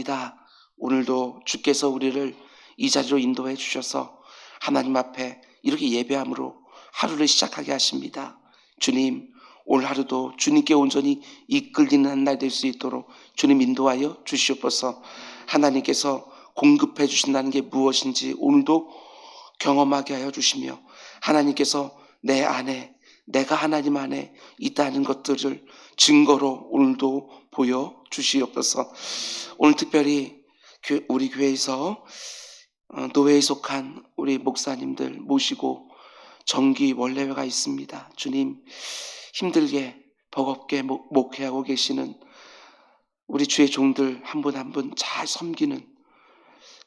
감사합니다. 오늘도 주께서 우리를 이 자리로 인도해 주셔서 하나님 앞에 이렇게 예배함으로 하루를 시작하게 하십니다. 주님, 오늘 하루도 주님께 온전히 이끌리는 한 날 될 수 있도록 주님 인도하여 주시옵소서. 하나님께서 공급해 주신다는 게 무엇인지 오늘도 경험하게 하여 주시며, 하나님께서 내 안에, 내가 하나님 안에 있다는 것들을 증거로 오늘도 보여 주시옵소서. 오늘 특별히 우리 교회에서 노회에 속한 우리 목사님들 모시고 정기 원례회가 있습니다. 주님, 힘들게 버겁게 목회하고 계시는 우리 주의 종들 한 분 한 분 잘 섬기는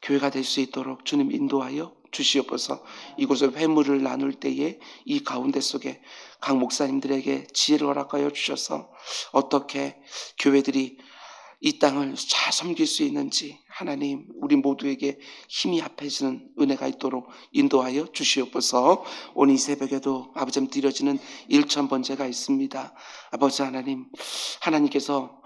교회가 될 수 있도록 주님 인도하여 주시옵소서. 이곳에 회물을 나눌 때에 이 가운데 속에 각 목사님들에게 지혜를 허락하여 주셔서 어떻게 교회들이 이 땅을 잘 섬길 수 있는지 하나님 우리 모두에게 힘이 합해지는 은혜가 있도록 인도하여 주시옵소서. 오늘 이 새벽에도 아버지님 드려지는 1,000번제가 있습니다. 아버지 하나님, 하나님께서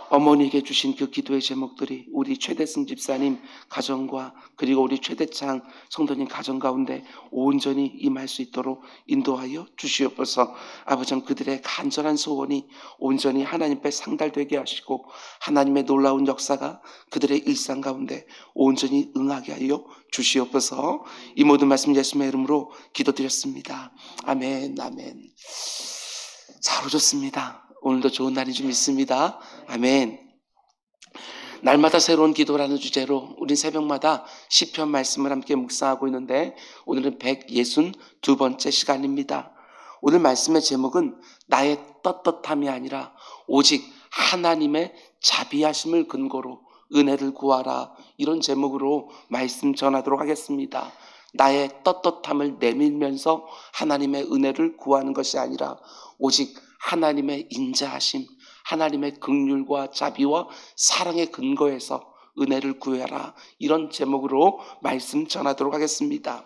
어머니에게 주신 그 기도의 제목들이 우리 최대승 집사님 가정과 그리고 우리 최대창 성도님 가정 가운데 온전히 임할 수 있도록 인도하여 주시옵소서. 아버지, 그들의 간절한 소원이 온전히 하나님 앞에 상달되게 하시고 하나님의 놀라운 역사가 그들의 일상 가운데 온전히 응하게 하여 주시옵소서. 이 모든 말씀 예수님의 이름으로 기도드렸습니다. 아멘, 아멘. 잘 오셨습니다. 오늘도 좋은 날인 줄 믿습니다. 아멘. 날마다 새로운 기도라는 주제로 우리 새벽마다 시편 말씀을 함께 묵상하고 있는데 오늘은 162번째 시간입니다. 오늘 말씀의 제목은 나의 떳떳함이 아니라 오직 하나님의 자비하심을 근거로 은혜를 구하라, 이런 제목으로 말씀 전하도록 하겠습니다. 나의 떳떳함을 내밀면서 하나님의 은혜를 구하는 것이 아니라 오직 하나님의 인자하심, 하나님의 긍휼과 자비와 사랑의 근거에서 은혜를 구해라, 이런 제목으로 말씀 전하도록 하겠습니다.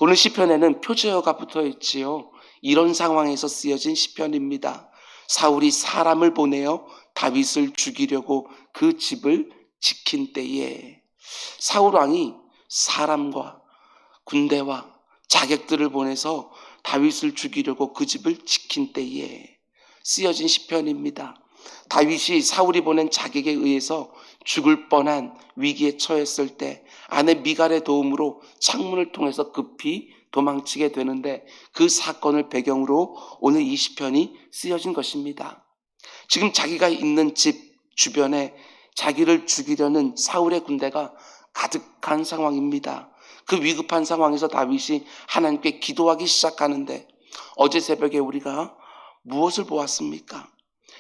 오늘 시편에는 표제어가 붙어 있지요. 이런 상황에서 쓰여진 시편입니다. 사울이 사람을 보내어 다윗을 죽이려고 그 집을 지킨 때에, 사울 왕이 사람과 군대와 자객들을 보내서 다윗을 죽이려고 그 집을 지킨 때에 쓰여진 시편입니다. 다윗이 사울이 보낸 자객에 의해서 죽을 뻔한 위기에 처했을 때 아내 미갈의 도움으로 창문을 통해서 급히 도망치게 되는데 그 사건을 배경으로 오늘 이 시편이 쓰여진 것입니다. 지금 자기가 있는 집 주변에 자기를 죽이려는 사울의 군대가 가득한 상황입니다. 그 위급한 상황에서 다윗이 하나님께 기도하기 시작하는데 어제 새벽에 우리가 무엇을 보았습니까?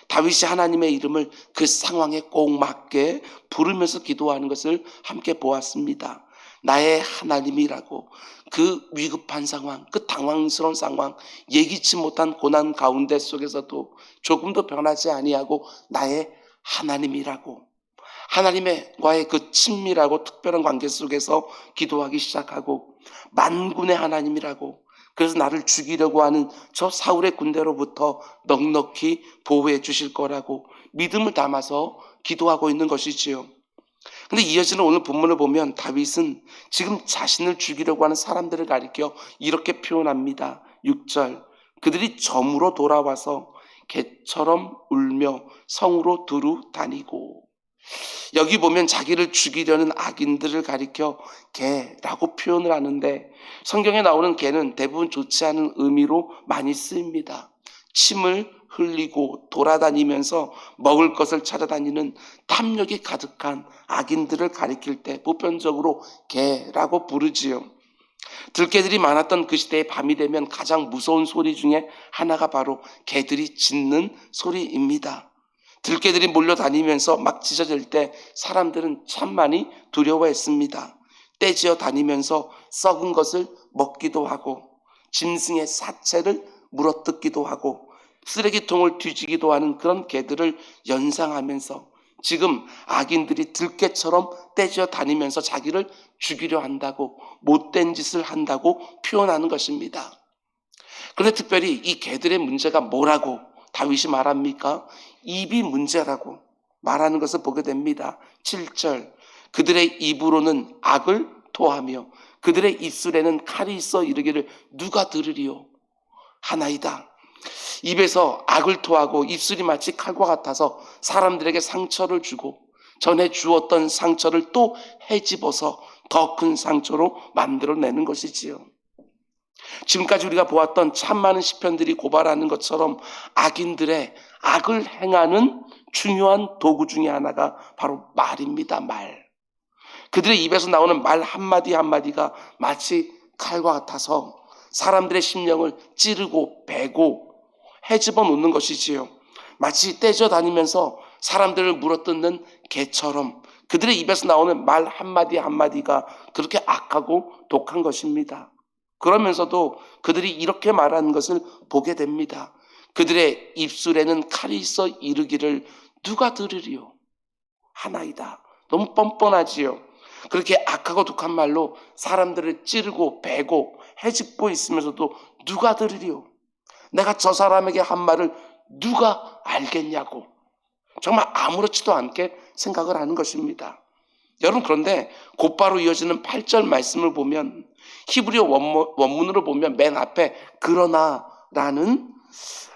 다윗이 하나님의 이름을 그 상황에 꼭 맞게 부르면서 기도하는 것을 함께 보았습니다. 나의 하나님이라고, 그 위급한 상황, 그 당황스러운 상황, 예기치 못한 고난 가운데 속에서도 조금도 변하지 아니하고 나의 하나님이라고, 하나님과의 그 친밀하고 특별한 관계 속에서 기도하기 시작하고, 만군의 하나님이라고, 그래서 나를 죽이려고 하는 저 사울의 군대로부터 넉넉히 보호해 주실 거라고 믿음을 담아서 기도하고 있는 것이지요. 근데 이어지는 오늘 본문을 보면 다윗은 지금 자신을 죽이려고 하는 사람들을 가리켜 이렇게 표현합니다. 6절, 그들이 점으로 돌아와서 개처럼 울며 성으로 두루 다니고. 여기 보면 자기를 죽이려는 악인들을 가리켜 개라고 표현을 하는데 성경에 나오는 개는 대부분 좋지 않은 의미로 많이 쓰입니다. 침을 흘리고 돌아다니면서 먹을 것을 찾아다니는 탐욕이 가득한 악인들을 가리킬 때 보편적으로 개라고 부르지요. 들개들이 많았던 그 시대에 밤이 되면 가장 무서운 소리 중에 하나가 바로 개들이 짖는 소리입니다. 들개들이 몰려다니면서 막 짖어질 때 사람들은 참 많이 두려워했습니다. 떼지어 다니면서 썩은 것을 먹기도 하고 짐승의 사체를 물어뜯기도 하고 쓰레기통을 뒤지기도 하는 그런 개들을 연상하면서 지금 악인들이 들개처럼 떼지어 다니면서 자기를 죽이려 한다고, 못된 짓을 한다고 표현하는 것입니다. 그런데 특별히 이 개들의 문제가 뭐라고 다윗이 말합니까? 입이 문제라고 말하는 것을 보게 됩니다. 7절, 그들의 입으로는 악을 토하며 그들의 입술에는 칼이 있어 이르기를 누가 들으리요? 하나이다. 입에서 악을 토하고 입술이 마치 칼과 같아서 사람들에게 상처를 주고 전에 주었던 상처를 또 헤집어서 더 큰 상처로 만들어내는 것이지요. 지금까지 우리가 보았던 참 많은 시편들이 고발하는 것처럼 악인들의 악을 행하는 중요한 도구 중에 하나가 바로 말입니다. 말. 그들의 입에서 나오는 말 한마디 한마디가 마치 칼과 같아서 사람들의 심령을 찌르고 베고 헤집어 놓는 것이지요. 마치 떼져 다니면서 사람들을 물어뜯는 개처럼 그들의 입에서 나오는 말 한마디 한마디가 그렇게 악하고 독한 것입니다. 그러면서도 그들이 이렇게 말하는 것을 보게 됩니다. 그들의 입술에는 칼이 있어 이르기를 누가 들으리요? 하나이다. 너무 뻔뻔하지요. 그렇게 악하고 독한 말로 사람들을 찌르고 베고 헤집고 있으면서도 누가 들으리요? 내가 저 사람에게 한 말을 누가 알겠냐고 정말 아무렇지도 않게 생각을 하는 것입니다. 여러분, 그런데 곧바로 이어지는 8절 말씀을 보면 히브리어 원문으로 보면 맨 앞에 그러나라는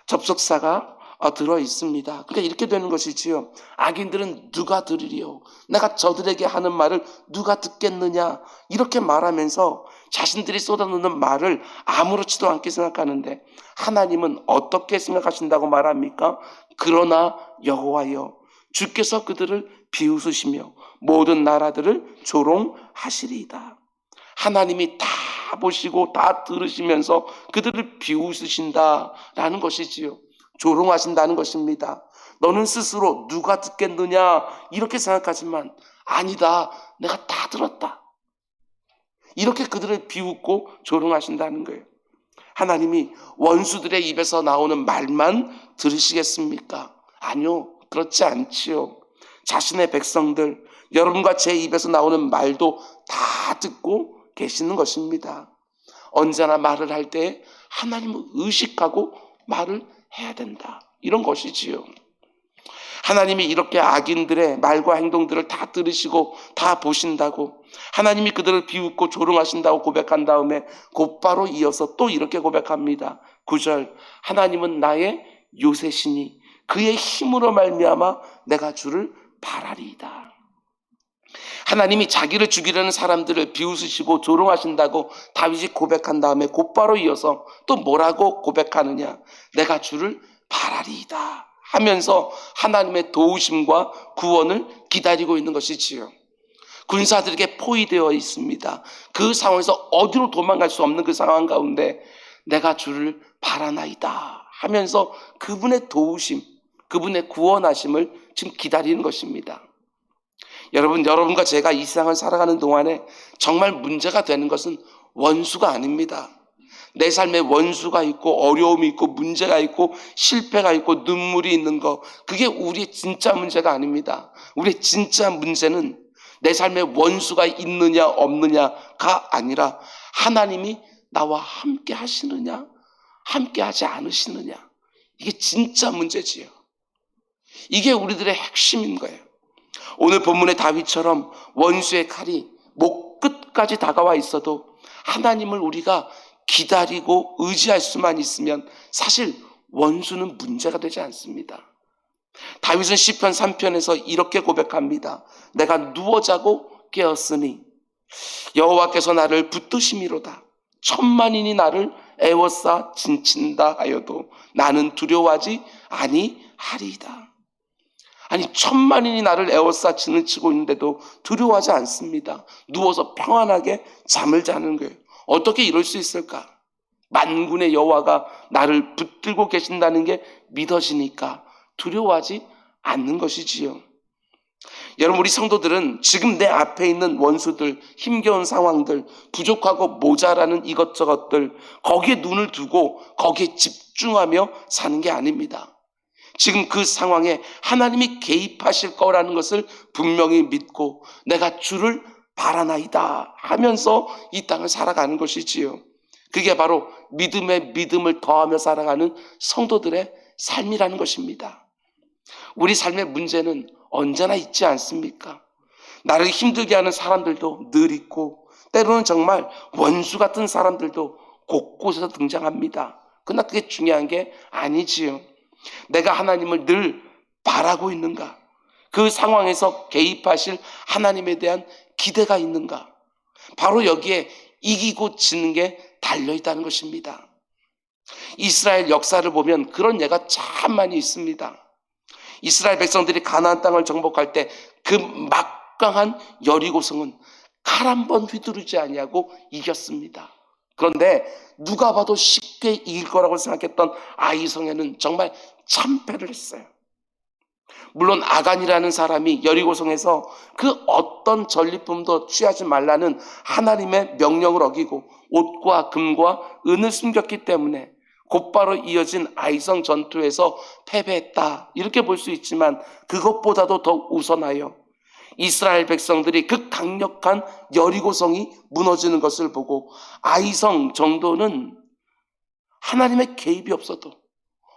접속사가 들어 있습니다. 그러니까 이렇게 되는 것이지요. 악인들은 누가 들으리요? 내가 저들에게 하는 말을 누가 듣겠느냐? 이렇게 말하면서 자신들이 쏟아놓는 말을 아무렇지도 않게 생각하는데 하나님은 어떻게 생각하신다고 말합니까? 그러나 여호와여, 주께서 그들을 비웃으시며 모든 나라들을 조롱하시리이다. 하나님이 다 보시고 다 들으시면서 그들을 비웃으신다라는 것이지요. 조롱하신다는 것입니다. 너는 스스로 누가 듣겠느냐 이렇게 생각하지만 아니다, 내가 다 들었다. 이렇게 그들을 비웃고 조롱하신다는 거예요. 하나님이 원수들의 입에서 나오는 말만 들으시겠습니까? 아니요, 그렇지 않지요. 자신의 백성들, 여러분과 제 입에서 나오는 말도 다 듣고 계시는 것입니다. 언제나 말을 할 때 하나님을 의식하고 말을 해야 된다. 이런 것이지요. 하나님이 이렇게 악인들의 말과 행동들을 다 들으시고 다 보신다고, 하나님이 그들을 비웃고 조롱하신다고 고백한 다음에 곧바로 이어서 또 이렇게 고백합니다. 9절, 하나님은 나의 요새시니 그의 힘으로 말미암아 내가 주를 바라리이다. 하나님이 자기를 죽이려는 사람들을 비웃으시고 조롱하신다고 다윗이 고백한 다음에 곧바로 이어서 또 뭐라고 고백하느냐? 내가 주를 바라리이다 하면서 하나님의 도우심과 구원을 기다리고 있는 것이지요. 군사들에게 포위되어 있습니다. 그 상황에서 어디로 도망갈 수 없는 그 상황 가운데 내가 주를 바라나이다 하면서 그분의 도우심, 그분의 구원하심을 지금 기다리는 것입니다. 여러분과 제가 이 세상을 살아가는 동안에 정말 문제가 되는 것은 원수가 아닙니다. 내 삶에 원수가 있고 어려움이 있고 문제가 있고 실패가 있고 눈물이 있는 거, 그게 우리의 진짜 문제가 아닙니다. 우리의 진짜 문제는 내 삶에 원수가 있느냐 없느냐가 아니라 하나님이 나와 함께 하시느냐 함께 하지 않으시느냐, 이게 진짜 문제지요. 이게 우리들의 핵심인 거예요. 오늘 본문의 다윗처럼 원수의 칼이 목 끝까지 다가와 있어도 하나님을 우리가 기다리고 의지할 수만 있으면 사실 원수는 문제가 되지 않습니다. 다윗은 시편 3편에서 이렇게 고백합니다. 내가 누워 자고 깨었으니 여호와께서 나를 붙드심이로다. 천만인이 나를 애워싸 진친다 하여도 나는 두려워하지 아니하리이다. 아니, 천만인이 나를 애워싸 진을 치고 있는데도 두려워하지 않습니다. 누워서 평안하게 잠을 자는 거예요. 어떻게 이럴 수 있을까? 만군의 여호와가 나를 붙들고 계신다는 게 믿어지니까 두려워하지 않는 것이지요. 여러분, 우리 성도들은 지금 내 앞에 있는 원수들, 힘겨운 상황들, 부족하고 모자라는 이것저것들, 거기에 눈을 두고 거기에 집중하며 사는 게 아닙니다. 지금 그 상황에 하나님이 개입하실 거라는 것을 분명히 믿고 내가 주를 바라나이다 하면서 이 땅을 살아가는 것이지요. 그게 바로 믿음에 믿음을 더하며 살아가는 성도들의 삶이라는 것입니다. 우리 삶의 문제는 언제나 있지 않습니까? 나를 힘들게 하는 사람들도 늘 있고 때로는 정말 원수 같은 사람들도 곳곳에서 등장합니다. 그러나 그게 중요한 게 아니지요. 내가 하나님을 늘 바라고 있는가? 그 상황에서 개입하실 하나님에 대한 기대가 있는가? 바로 여기에 이기고 지는 게 달려있다는 것입니다. 이스라엘 역사를 보면 그런 예가 참 많이 있습니다. 이스라엘 백성들이 가나안 땅을 정복할 때 그 막강한 여리고성은 칼 한 번 휘두르지 아니하고 이겼습니다. 그런데 누가 봐도 쉽게 이길 거라고 생각했던 아이성에는 정말 참패를 했어요. 물론 아간이라는 사람이 여리고성에서 그 어떤 전리품도 취하지 말라는 하나님의 명령을 어기고 옷과 금과 은을 숨겼기 때문에 곧바로 이어진 아이성 전투에서 패배했다, 이렇게 볼 수 있지만 그것보다도 더 우선하여 이스라엘 백성들이 그 강력한 여리고성이 무너지는 것을 보고 아이성 정도는 하나님의 개입이 없어도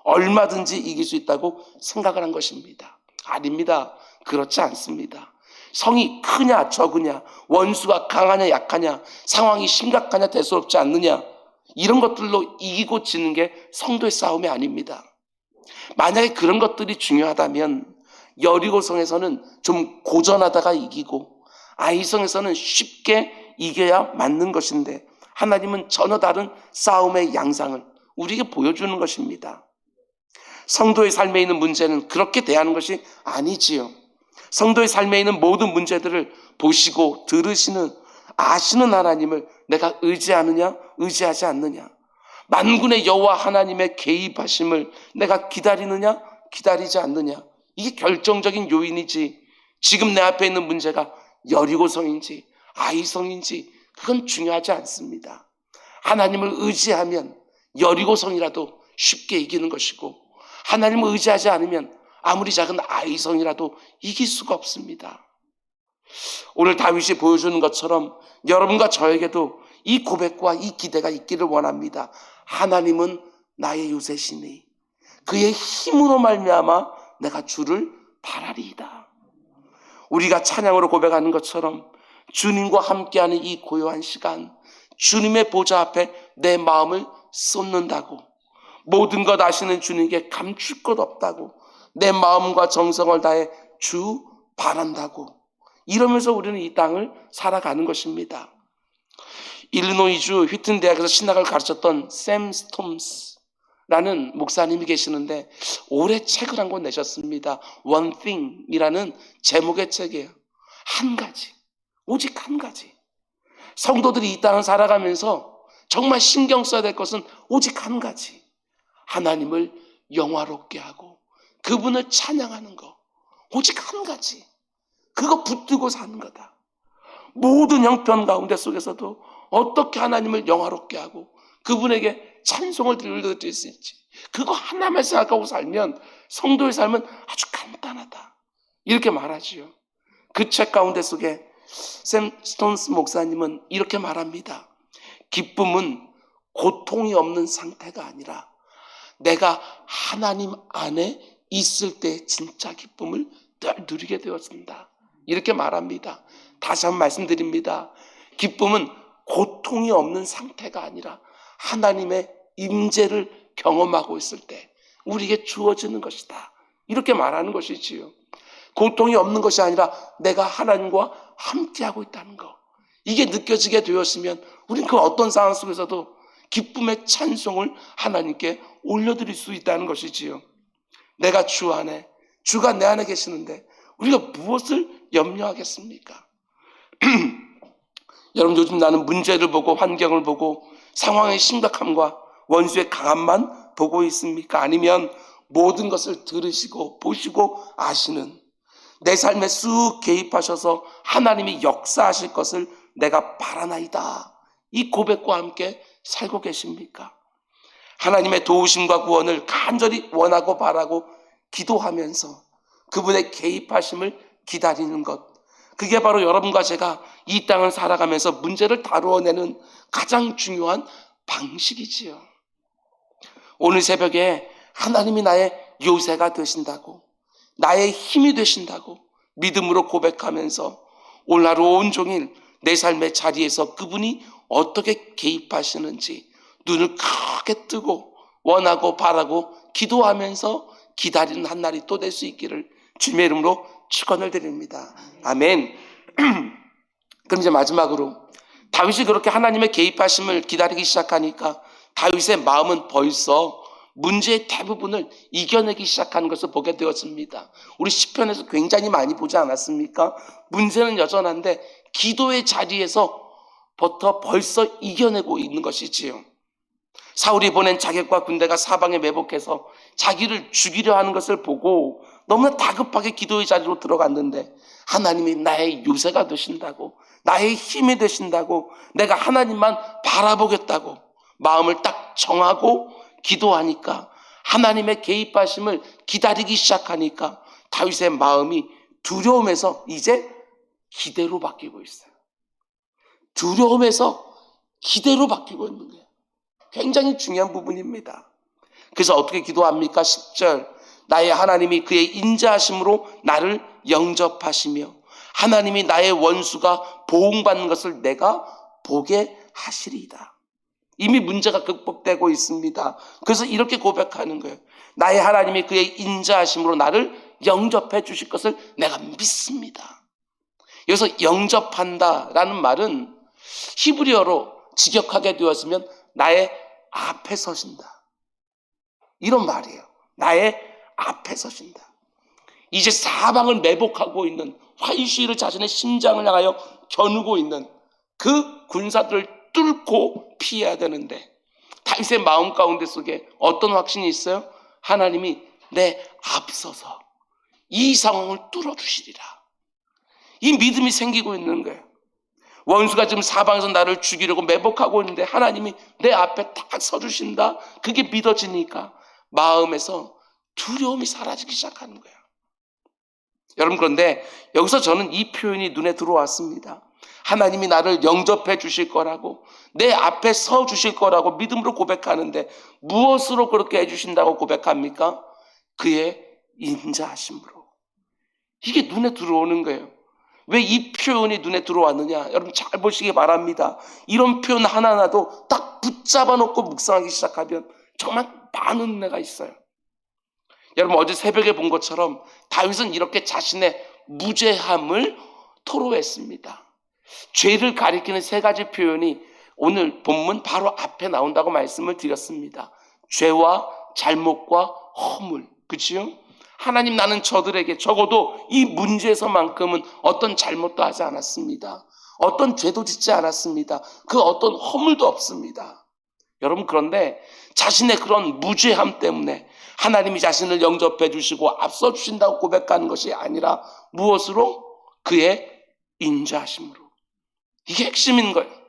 얼마든지 이길 수 있다고 생각을 한 것입니다. 아닙니다. 그렇지 않습니다. 성이 크냐 적으냐, 원수가 강하냐 약하냐, 상황이 심각하냐 대수롭지 않느냐, 이런 것들로 이기고 지는 게 성도의 싸움이 아닙니다. 만약에 그런 것들이 중요하다면 여리고성에서는 좀 고전하다가 이기고 아이성에서는 쉽게 이겨야 맞는 것인데 하나님은 전혀 다른 싸움의 양상을 우리에게 보여주는 것입니다. 성도의 삶에 있는 문제는 그렇게 대하는 것이 아니지요. 성도의 삶에 있는 모든 문제들을 보시고 들으시는, 아시는 하나님을 내가 의지하느냐 의지하지 않느냐, 만군의 여호와 하나님의 개입하심을 내가 기다리느냐 기다리지 않느냐, 이게 결정적인 요인이지, 지금 내 앞에 있는 문제가 여리고성인지 아이성인지 그건 중요하지 않습니다. 하나님을 의지하면 여리고성이라도 쉽게 이기는 것이고 하나님을 의지하지 않으면 아무리 작은 아이성이라도 이길 수가 없습니다. 오늘 다윗이 보여주는 것처럼 여러분과 저에게도 이 고백과 이 기대가 있기를 원합니다. 하나님은 나의 요새시니 그의 힘으로 말미암아 내가 주를 바라리이다. 우리가 찬양으로 고백하는 것처럼 주님과 함께하는 이 고요한 시간, 주님의 보좌 앞에 내 마음을 쏟는다고, 모든 것 아시는 주님께 감출 것 없다고, 내 마음과 정성을 다해 주 바란다고, 이러면서 우리는 이 땅을 살아가는 것입니다. 일리노이주 휘튼 대학에서 신학을 가르쳤던 샘 스톰스라는 목사님이 계시는데 올해 책을 한 권 내셨습니다. One Thing이라는 제목의 책이에요. 한 가지, 오직 한 가지. 성도들이 이 땅을 살아가면서 정말 신경 써야 될 것은 오직 한 가지, 하나님을 영화롭게 하고 그분을 찬양하는 거, 오직 한 가지. 그거 붙들고 사는 거다. 모든 형편 가운데 속에서도 어떻게 하나님을 영화롭게 하고 그분에게 찬송을 들려드릴 수 있지, 그거 하나만 생각하고 살면 성도의 삶은 아주 간단하다, 이렇게 말하지요. 그 책 가운데 속에 샘 스톤스 목사님은 이렇게 말합니다. 기쁨은 고통이 없는 상태가 아니라 내가 하나님 안에 있을 때 진짜 기쁨을 늘 누리게 되었습니다, 이렇게 말합니다. 다시 한번 말씀드립니다. 기쁨은 고통이 없는 상태가 아니라 하나님의 임재를 경험하고 있을 때 우리에게 주어지는 것이다, 이렇게 말하는 것이지요. 고통이 없는 것이 아니라 내가 하나님과 함께하고 있다는 것, 이게 느껴지게 되었으면 우리는 그 어떤 상황 속에서도 기쁨의 찬송을 하나님께 올려드릴 수 있다는 것이지요. 내가 주 안에, 주가 내 안에 계시는데 우리가 무엇을 염려하겠습니까? 여러분, 요즘 나는 문제를 보고 환경을 보고 상황의 심각함과 원수의 강함만 보고 있습니까? 아니면 모든 것을 들으시고 보시고 아시는, 내 삶에 쑥 개입하셔서 하나님이 역사하실 것을 내가 바라나이다, 이 고백과 함께 살고 계십니까? 하나님의 도우심과 구원을 간절히 원하고 바라고 기도하면서 그분의 개입하심을 기다리는 것, 그게 바로 여러분과 제가 이 땅을 살아가면서 문제를 다루어내는 가장 중요한 방식이지요. 오늘 새벽에 하나님이 나의 요새가 되신다고, 나의 힘이 되신다고 믿음으로 고백하면서 오늘 하루 온종일 내 삶의 자리에서 그분이 어떻게 개입하시는지 눈을 크게 뜨고 원하고 바라고 기도하면서 기다리는 한 날이 또 될 수 있기를 주님의 이름으로 축원을 드립니다. 아멘. 그럼 이제 마지막으로 다윗이 그렇게 하나님의 개입하심을 기다리기 시작하니까 다윗의 마음은 벌써 문제의 대부분을 이겨내기 시작하는 것을 보게 되었습니다. 우리 시편에서 굉장히 많이 보지 않았습니까? 문제는 여전한데 기도의 자리에서부터 벌써 이겨내고 있는 것이지요. 사울이 보낸 자객과 군대가 사방에 매복해서 자기를 죽이려 하는 것을 보고 너무나 다급하게 기도의 자리로 들어갔는데 하나님이 나의 요새가 되신다고, 나의 힘이 되신다고, 내가 하나님만 바라보겠다고 마음을 딱 정하고 기도하니까, 하나님의 개입하심을 기다리기 시작하니까 다윗의 마음이 두려움에서 이제 기대로 바뀌고 있어요. 두려움에서 기대로 바뀌고 있는 거예요. 굉장히 중요한 부분입니다. 그래서 어떻게 기도합니까? 10절, 나의 하나님이 그의 인자하심으로 나를 영접하시며 하나님이 나의 원수가 보응받는 것을 내가 보게 하시리이다. 이미 문제가 극복되고 있습니다. 그래서 이렇게 고백하는 거예요. 나의 하나님이 그의 인자하심으로 나를 영접해 주실 것을 내가 믿습니다. 여기서 영접한다라는 말은 히브리어로 직역하게 되었으면 나의 앞에 서신다, 이런 말이에요. 나의 앞에 서신다. 이제 사방을 매복하고 있는, 활시위를 자신의 심장을 향하여 겨누고 있는 그 군사들을 뚫고 피해야 되는데 다윗의 마음 가운데 속에 어떤 확신이 있어요? 하나님이 내 앞서서 이 상황을 뚫어주시리라. 이 믿음이 생기고 있는 거예요. 원수가 지금 사방에서 나를 죽이려고 매복하고 있는데 하나님이 내 앞에 딱 서주신다. 그게 믿어지니까 마음에서 두려움이 사라지기 시작하는 거예요. 여러분, 그런데 여기서 저는 이 표현이 눈에 들어왔습니다. 하나님이 나를 영접해 주실 거라고, 내 앞에 서 주실 거라고 믿음으로 고백하는데 무엇으로 그렇게 해주신다고 고백합니까? 그의 인자하심으로. 이게 눈에 들어오는 거예요. 왜 이 표현이 눈에 들어왔느냐? 여러분 잘 보시기 바랍니다. 이런 표현 하나하나도 딱 붙잡아 놓고 묵상하기 시작하면 정말 많은 은혜가 있어요. 여러분 어제 새벽에 본 것처럼 다윗은 이렇게 자신의 무죄함을 토로했습니다. 죄를 가리키는 세 가지 표현이 오늘 본문 바로 앞에 나온다고 말씀을 드렸습니다. 죄와 잘못과 허물, 그치요? 하나님, 나는 저들에게 적어도 이 문제에서만큼은 어떤 잘못도 하지 않았습니다. 어떤 죄도 짓지 않았습니다. 그 어떤 허물도 없습니다. 여러분, 그런데 자신의 그런 무죄함 때문에 하나님이 자신을 영접해 주시고 앞서 주신다고 고백하는 것이 아니라 무엇으로? 그의 인자하심으로. 이게 핵심인 거예요.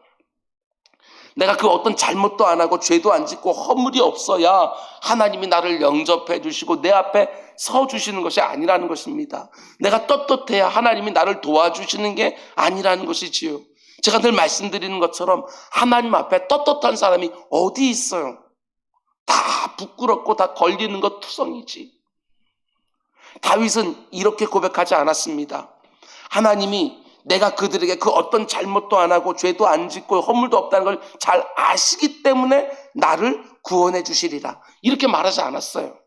내가 그 어떤 잘못도 안 하고 죄도 안 짓고 허물이 없어야 하나님이 나를 영접해 주시고 내 앞에 서 주시는 것이 아니라는 것입니다. 내가 떳떳해야 하나님이 나를 도와주시는 게 아니라는 것이지요. 제가 늘 말씀드리는 것처럼 하나님 앞에 떳떳한 사람이 어디 있어요? 다 부끄럽고 다 걸리는 것 투성이지. 다윗은 이렇게 고백하지 않았습니다. 하나님이 내가 그들에게 그 어떤 잘못도 안 하고 죄도 안 짓고 허물도 없다는 걸 잘 아시기 때문에 나를 구원해 주시리라, 이렇게 말하지 않았어요.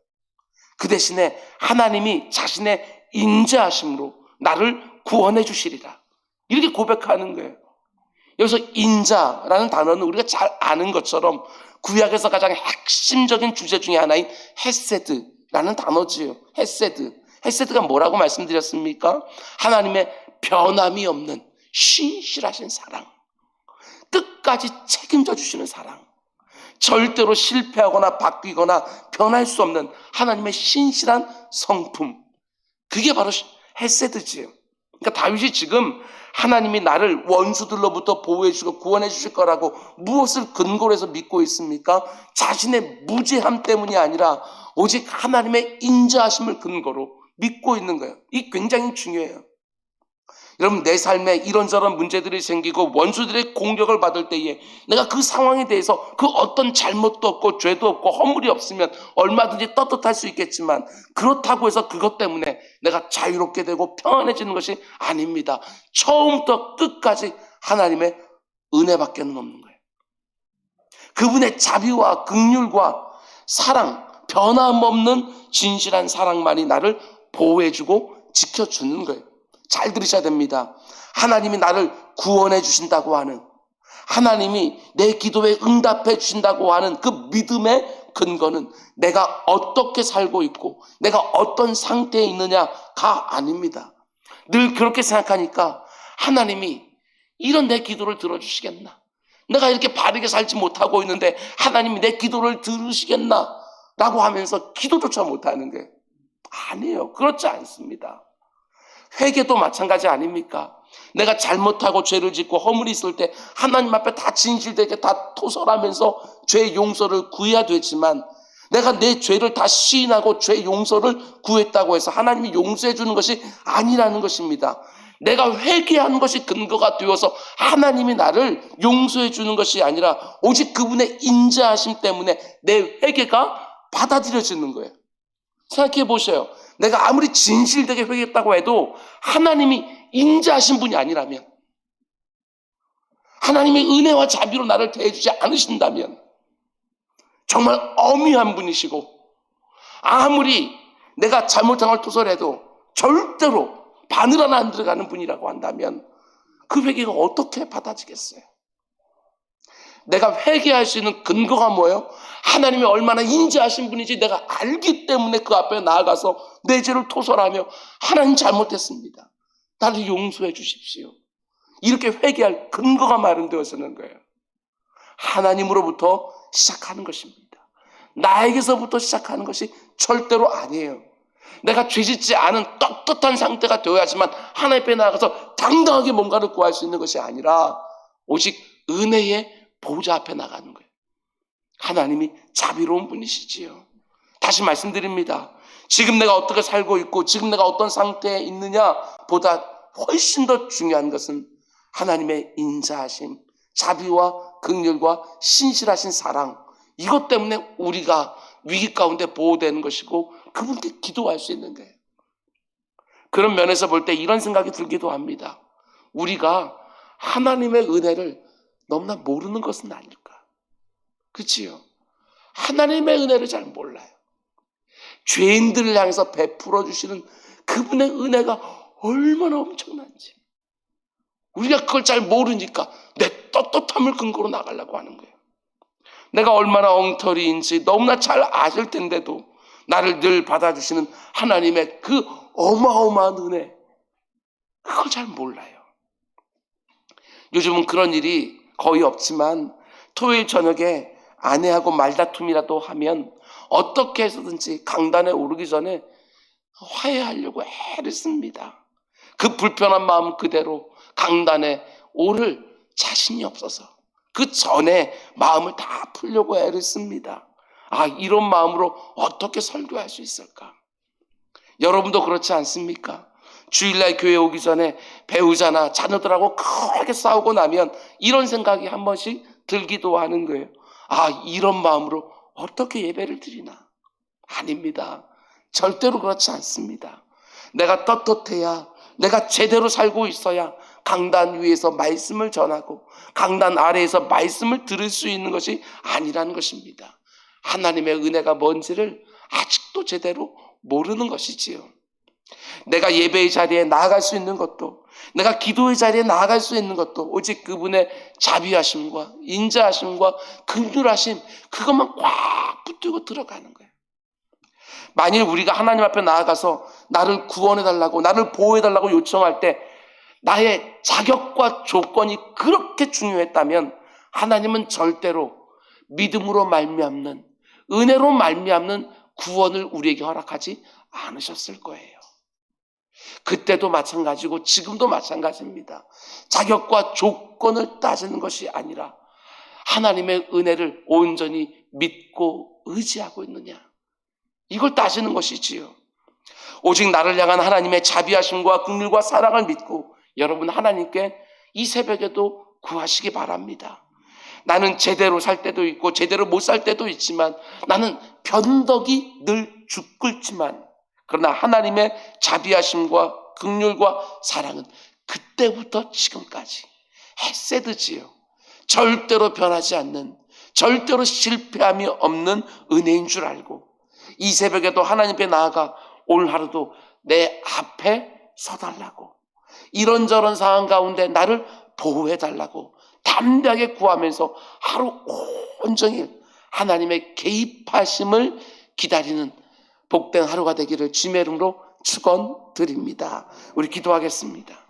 그 대신에 하나님이 자신의 인자하심으로 나를 구원해 주시리라, 이렇게 고백하는 거예요. 여기서 인자라는 단어는 우리가 잘 아는 것처럼 구약에서 가장 핵심적인 주제 중에 하나인 헤세드라는 단어지요. 헤세드가 뭐라고 말씀드렸습니까? 하나님의 변함이 없는 신실하신 사랑, 끝까지 책임져 주시는 사랑, 절대로 실패하거나 바뀌거나 변할 수 없는 하나님의 신실한 성품, 그게 바로 헤세드지요. 그러니까 다윗이 지금 하나님이 나를 원수들로부터 보호해 주시고 구원해 주실 거라고 무엇을 근거로 해서 믿고 있습니까? 자신의 무죄함 때문이 아니라 오직 하나님의 인자하심을 근거로 믿고 있는 거예요. 이게 굉장히 중요해요. 여러분, 내 삶에 이런저런 문제들이 생기고 원수들의 공격을 받을 때에 내가 그 상황에 대해서 그 어떤 잘못도 없고 죄도 없고 허물이 없으면 얼마든지 떳떳할 수 있겠지만, 그렇다고 해서 그것 때문에 내가 자유롭게 되고 평안해지는 것이 아닙니다. 처음부터 끝까지 하나님의 은혜밖에는 없는 거예요. 그분의 자비와 긍휼과 사랑, 변함없는 진실한 사랑만이 나를 보호해주고 지켜주는 거예요. 잘 들으셔야 됩니다. 하나님이 나를 구원해 주신다고 하는, 하나님이 내 기도에 응답해 주신다고 하는 그 믿음의 근거는 내가 어떻게 살고 있고 내가 어떤 상태에 있느냐가 아닙니다. 늘 그렇게 생각하니까 하나님이 이런 내 기도를 들어주시겠나? 내가 이렇게 바르게 살지 못하고 있는데 하나님이 내 기도를 들으시겠나? 라고 하면서 기도조차 못하는 게 아니에요. 그렇지 않습니다. 회개도 마찬가지 아닙니까? 내가 잘못하고 죄를 짓고 허물이 있을 때 하나님 앞에 다 진실되게 다 토설하면서 죄 용서를 구해야 되지만, 내가 내 죄를 다 시인하고 죄 용서를 구했다고 해서 하나님이 용서해 주는 것이 아니라는 것입니다. 내가 회개하는 것이 근거가 되어서 하나님이 나를 용서해 주는 것이 아니라 오직 그분의 인자하심 때문에 내 회개가 받아들여지는 거예요. 생각해 보세요. 내가 아무리 진실되게 회개했다고 해도 하나님이 인자하신 분이 아니라면, 하나님의 은혜와 자비로 나를 대해주지 않으신다면, 정말 엄의한 분이시고 아무리 내가 잘못한 걸 토설해도 절대로 바늘 하나 안 들어가는 분이라고 한다면 그 회개가 어떻게 받아지겠어요? 내가 회개할 수 있는 근거가 뭐예요? 하나님이 얼마나 인자하신 분인지 내가 알기 때문에 그 앞에 나아가서 내 죄를 토설하며 하나님 잘못했습니다, 나를 용서해 주십시오, 이렇게 회개할 근거가 마련되어서는 거예요. 하나님으로부터 시작하는 것입니다. 나에게서부터 시작하는 것이 절대로 아니에요. 내가 죄짓지 않은 떳떳한 상태가 되어야지만 하나님 앞에 나아가서 당당하게 뭔가를 구할 수 있는 것이 아니라 오직 은혜의 보좌 앞에 나가는 거예요. 하나님이 자비로운 분이시지요. 다시 말씀드립니다. 지금 내가 어떻게 살고 있고 지금 내가 어떤 상태에 있느냐 보다 훨씬 더 중요한 것은 하나님의 인자하심, 자비와 긍휼과 신실하신 사랑, 이것 때문에 우리가 위기 가운데 보호되는 것이고 그분께 기도할 수 있는 거예요. 그런 면에서 볼 때 이런 생각이 들기도 합니다. 우리가 하나님의 은혜를 너무나 모르는 것은 아닐까? 그렇지요? 하나님의 은혜를 잘 몰라요. 죄인들을 향해서 베풀어 주시는 그분의 은혜가 얼마나 엄청난지 우리가 그걸 잘 모르니까 내 떳떳함을 근거로 나가려고 하는 거예요. 내가 얼마나 엉터리인지 너무나 잘 아실 텐데도 나를 늘 받아주시는 하나님의 그 어마어마한 은혜, 그걸 잘 몰라요. 요즘은 그런 일이 거의 없지만 토요일 저녁에 아내하고 말다툼이라도 하면 어떻게 해서든지 강단에 오르기 전에 화해하려고 애를 씁니다. 그 불편한 마음 그대로 강단에 오를 자신이 없어서 그 전에 마음을 다 풀려고 애를 씁니다. 아, 이런 마음으로 어떻게 설교할 수 있을까? 여러분도 그렇지 않습니까? 주일날 교회 오기 전에 배우자나 자녀들하고 크게 싸우고 나면 이런 생각이 한 번씩 들기도 하는 거예요. 아, 이런 마음으로 어떻게 예배를 드리나? 아닙니다. 절대로 그렇지 않습니다. 내가 떳떳해야, 내가 제대로 살고 있어야 강단 위에서 말씀을 전하고 강단 아래에서 말씀을 들을 수 있는 것이 아니라는 것입니다. 하나님의 은혜가 뭔지를 아직도 제대로 모르는 것이지요. 내가 예배의 자리에 나아갈 수 있는 것도, 내가 기도의 자리에 나아갈 수 있는 것도 오직 그분의 자비하심과 인자하심과 긍휼하심, 그것만 꽉 붙들고 들어가는 거예요. 만일 우리가 하나님 앞에 나아가서 나를 구원해달라고, 나를 보호해달라고 요청할 때 나의 자격과 조건이 그렇게 중요했다면 하나님은 절대로 믿음으로 말미암는, 은혜로 말미암는 구원을 우리에게 허락하지 않으셨을 거예요. 그때도 마찬가지고 지금도 마찬가지입니다. 자격과 조건을 따지는 것이 아니라 하나님의 은혜를 온전히 믿고 의지하고 있느냐, 이걸 따지는 것이지요. 오직 나를 향한 하나님의 자비하심과 긍휼과 사랑을 믿고 여러분 하나님께 이 새벽에도 구하시기 바랍니다. 나는 제대로 살 때도 있고 제대로 못 살 때도 있지만 나는 변덕이 늘 죽끓지만 그러나 하나님의 자비하심과 긍휼과 사랑은 그때부터 지금까지 헤세드지요. 절대로 변하지 않는, 절대로 실패함이 없는 은혜인 줄 알고 이 새벽에도 하나님 앞에 나아가 오늘 하루도 내 앞에 서달라고, 이런저런 상황 가운데 나를 보호해달라고 담대하게 구하면서 하루 온종일 하나님의 개입하심을 기다리는 복된 하루가 되기를 주님의 이름으로 축원드립니다. 우리 기도하겠습니다.